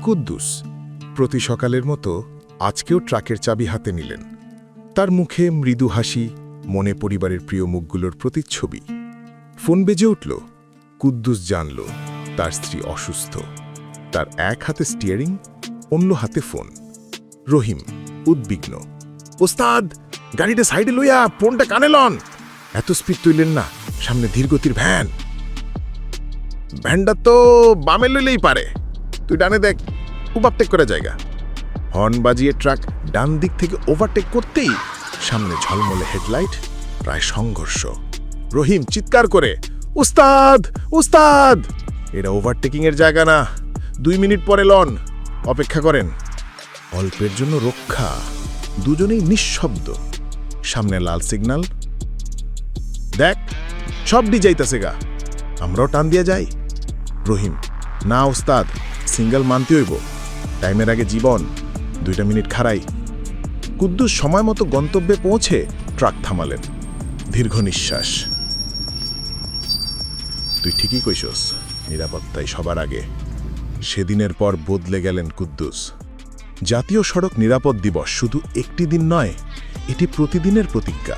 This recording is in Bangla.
কুদ্দুস প্রতি সকালের মতো আজকেও ট্রাকের চাবি হাতে নিলেন। তার মুখে মৃদু হাসি, মনে পরিবারের প্রিয় মুখগুলোর প্রতিচ্ছবি। ফোন বেজে উঠল। কুদ্দুস জানল তার স্ত্রী অসুস্থ। তার এক হাতে স্টিয়ারিং, অন্য হাতে ফোন। রহিম উদ্বিগ্ন, ওস্তাদ গাড়িটা সাইডে লইয়া ফোনটা কানে লন। এত স্পিড তুইলেন না, সামনে ধীরগতির ভ্যান। ভ্যানটা তো বামে লইলেই পারে, তুই ডানে দেখ, ওভারটেক করা জায়গা। হর্ন বাজিয়ে ট্রাক ডান দিক থেকে ওভারটেক করতেই সামনে ঝলমলে হেডলাইট, প্রায় সংঘর্ষ। রহিম চিৎকার করে, উস্তাদ উস্তাদ, এটা ওভারটেকিং এর জায়গা না, 2 মিনিট পরে লন, অপেক্ষা করেন। অল্পের জন্য রক্ষা, দুজনেই নিঃশব্দ। সামনে লাল সিগন্যাল। দেখ সব যাইতাছে গা, আমরাও টান দিয়া যাই। রহিম, না ওস্তাদ, সিঙ্গেল মানতে হইব, টাইমের আগে জীবন, 2 মিনিট খাড়াই। কুদ্দুস সময় মতো গন্তব্যে পৌঁছে ট্রাক থামালেন। দীর্ঘ নিঃশ্বাস। তুই ঠিকই কইছস, নিরাপত্তাই সবার আগে। সেদিনের পর বদলে গেলেন কুদ্দুস। জাতীয় সড়ক নিরাপদ দিবস শুধু একটি দিন নয়, এটি প্রতিদিনের প্রতিজ্ঞা।